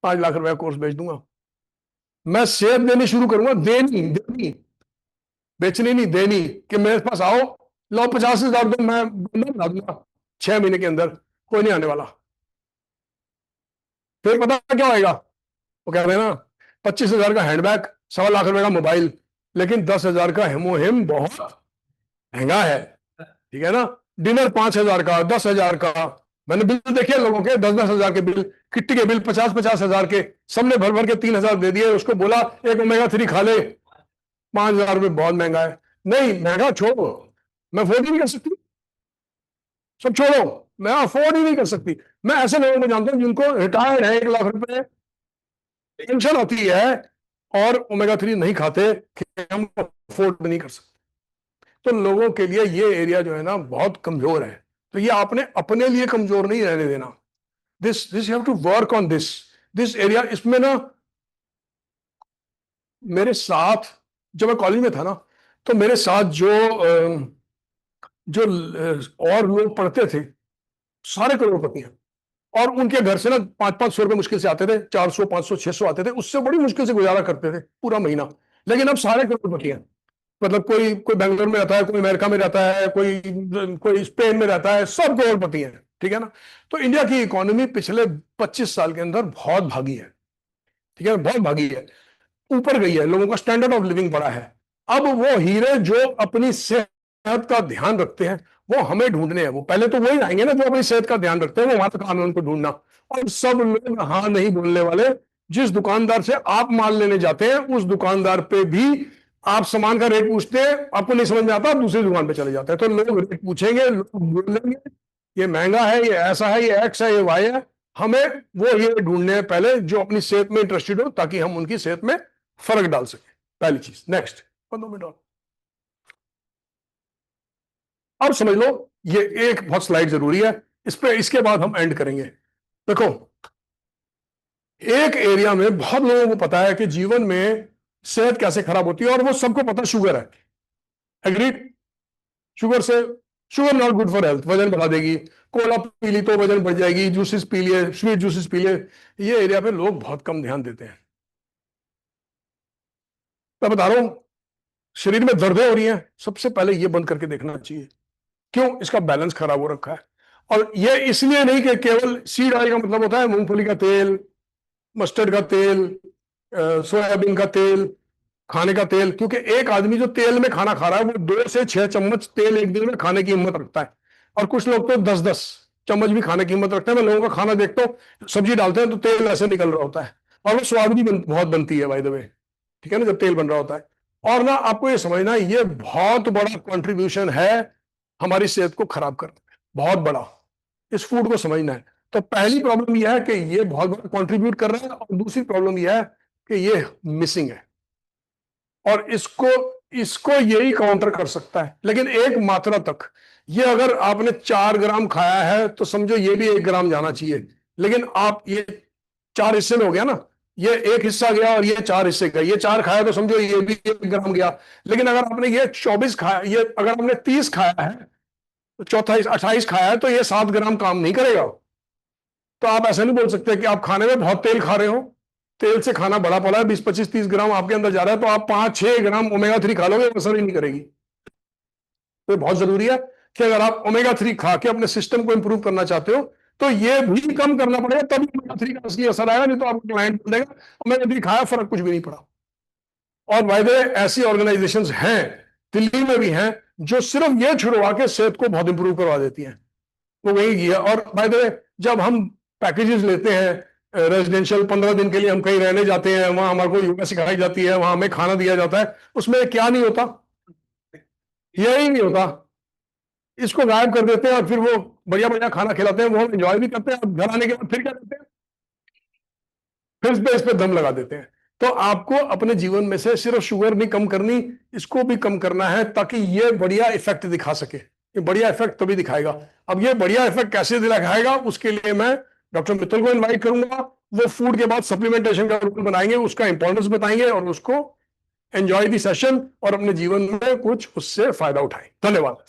5 लाख रुपए का कोर्स बेच दूंगा। मैं सेहत देनी शुरू करूंगा, देनी देनी, बेचनी नहीं, देनी, कि मेरे पास आओ, लो 50,000 दो, मैं बंदा बना दूंगा 6 महीने के अंदर, कोई नहीं आने वाला। फिर पता क्या होएगा, वो कह रहे हैं ना, 25,000 का हैंडबैग, 1.25 लाख रुपए का मोबाइल, लेकिन 10,000 का हेमोहिम बहुत महंगा है, ठीक है ना। डिनर 5,000 का, 10,000 का, मैंने बिल देखे लोगों के, 10-10 हजार के बिल, किट्टी के बिल 50-50 हजार के, सबने भर भर के 3,000 दे दिए, उसको बोला एक ओमेगा 3 खा ले, 5,000 रुपये बहुत महंगा है। नहीं, महंगा छोड़ो, मैं अफोर्ड ही नहीं कर सकती, सब छोड़ो, मैं अफोर्ड ही नहीं कर सकती। मैं ऐसे लोगों को जानता हूं जिनको रिटायर्ड है, 1 लाख रुपए पेंशन आती है, और ओमेगा 3 नहीं खाते, कि हम अफोर्ड नहीं कर सकते। तो लोगों के लिए ये एरिया जो है ना बहुत कमजोर है, तो ये आपने अपने लिए कमजोर नहीं रहने देना। This you have to work on this area. इसमें ना मेरे साथ, जब मैं कॉलेज में था ना, तो मेरे साथ जो और लोग पढ़ते थे, सारे करोड़पति हैं, और उनके घर से ना 500-500 रुपए मुश्किल से आते थे, 400, 500, 600 आते थे, उससे बड़ी मुश्किल से गुजारा करते थे पूरा महीना। लेकिन अब सारे करोड़पति हैं, मतलब कोई कोई बैंगलोर में रहता है, कोई अमेरिका में रहता है, कोई कोई स्पेन में रहता है, सब करोड़पति हैं, ठीक है ना। तो इंडिया की इकोनॉमी पिछले 25 साल के अंदर बहुत भागी है, ठीक है, बहुत भागी है, ऊपर गई है, लोगों का स्टैंडर्ड ऑफ लिविंग बढ़ा है। अब वो हीरे जो अपनी सेहत का ध्यान रखते हैं, वो हमें ढूंढने हैं। वो पहले तो वही आएंगे ना जो अपनी सेहत का ध्यान रखते हैं, वो वहां तक आना उनको ढूंढना। और सब लोग हाँ नहीं बोलने वाले, जिस दुकानदार से आप माल लेने जाते हैं, उस दुकानदार पे भी आप सामान का रेट पूछते हैं, आपको नहीं समझ में आता, आप दूसरी दुकान पे चले जाते हैं। तो लोग रेट पूछेंगे, लोग बोलेंगे ये महंगा है, ये ऐसा है, ये एक्स है, ये वाई है। हमें वो ये ढूंढने हैं पहले जो अपनी सेहत में इंटरेस्टेड हो, ताकि हम उनकी सेहत में फर्क डाल सके। पहली चीज। नेक्स्ट 15 मिनट और, अब समझ लो, ये एक बहुत स्लाइड जरूरी है, इस पे, इसके बाद हम एंड करेंगे। देखो, एक एरिया में बहुत लोगों को पता है कि जीवन में सेहत कैसे खराब होती है, और वो सबको पता शुगर है, एग्रीड। शुगर से, sugar not good for health, वजन बढ़ा देगी। कोला पी ली तो वजन बढ़ जाएगी, जूसेस पी लिए, स्वीट जूसेस पी लिए, ये एरिया पे लोग बहुत कम ध्यान देते हैं। मैं बता रहा हूं, शरीर में दर्दें हो रही हैं, सबसे पहले ये बंद करके देखना चाहिए, क्यों, इसका बैलेंस खराब हो रखा है। और ये इसलिए नहीं कि केवल सीड ऑयल का मतलब होता है मूंगफली का तेल, मस्टर्ड का तेल, सोयाबीन का तेल, खाने का तेल, क्योंकि एक आदमी जो तेल में खाना खा रहा है, वो 2 से 6 चम्मच तेल एक दिन में खाने की हिम्मत रखता है, और कुछ लोग तो 10-10 चम्मच भी खाने की हिम्मत रखते हैं। मैं लोगों का खाना देखता हूँ, सब्जी डालते हैं तो तेल ऐसे निकल रहा होता है, और वो स्वाद भी बहुत बनती है बाय द वे, ठीक है ना, जब तेल बन रहा होता है। और ना आपको ये समझना है, ये बहुत बड़ा कंट्रीब्यूशन है हमारी सेहत को खराब करने में, बहुत बड़ा, इस फूड को समझना है। तो पहली प्रॉब्लम यह है कि ये बहुत बड़ा कंट्रीब्यूट कर रहा है, और दूसरी प्रॉब्लम यह है कि ये मिसिंग है, और इसको इसको यही काउंटर कर सकता है, लेकिन एक मात्रा तक। ये अगर आपने 4 ग्राम खाया है तो समझो ये भी 1 ग्राम जाना चाहिए, लेकिन आप ये 4 हिस्से में हो गया ना, ये एक हिस्सा गया और ये 4 हिस्से गए, ये 4 खाया तो समझो ये भी 1 ग्राम गया। लेकिन अगर आपने ये 24 खाया, ये अगर आपने 30 खाया है, तो चौथा 28 खाया है, तो ये 7 ग्राम काम नहीं करेगा। तो आप ऐसा नहीं बोल सकते कि आप खाने में बहुत तेल खा रहे हो, तेल से खाना बड़ा पड़ा है, 20-25-30 ग्राम आपके अंदर जा रहा है, तो आप 5-6 ग्राम ओमेगा 3 खा लोगे, असर ही नहीं करेगी। तो बहुत जरूरी है कि अगर आप ओमेगा 3 खा के अपने सिस्टम को इंप्रूव करना चाहते हो, तो ये भी कम करना पड़ेगा, तभी ओमेगा 3 का असली असर आएगा। नहीं तो आपको क्लाइंट बोल देगा ओमेगा 3 खाया, फर्क कुछ भी नहीं पड़ा। और बाय द वे, ऐसी ऑर्गेनाइजेशंस हैं, दिल्ली में भी हैं, जो सिर्फ ये छुड़वा के सेहत को बहुत इंप्रूव करवा देती हैं। वो वही किया। और बाय द वे, जब हम पैकेजेस लेते हैं रेजिडेंशियल, 15 दिन के लिए हम कहीं रहने जाते हैं, वहां हमारे को योगा सिखाई जाती है, वहां हमें खाना दिया जाता है, उसमें क्या नहीं होता, यही नहीं होता। इसको गायब कर देते हैं, और फिर वो बढ़िया बढ़िया खाना खिलाते हैं, वो हम एंजॉय भी करते हैं, और घर आने के बाद फिर क्या करते हैं, फिर इस पे दम लगा देते हैं। तो आपको अपने जीवन में से सिर्फ शुगर नहीं कम करनी, इसको भी कम करना है, ताकि ये बढ़िया इफेक्ट दिखा सके। ये बढ़िया इफेक्ट तभी दिखाएगा। अब ये बढ़िया इफेक्ट कैसे दिखाएगा, उसके लिए मैं डॉक्टर मित्तल को इनवाइट करूंगा। वो फूड के बाद सप्लीमेंटेशन का रूल बनाएंगे, उसका इंपॉर्टेंस बताएंगे, और उसको एंजॉय दी सेशन, और अपने जीवन में कुछ उससे फायदा उठाएं। धन्यवाद।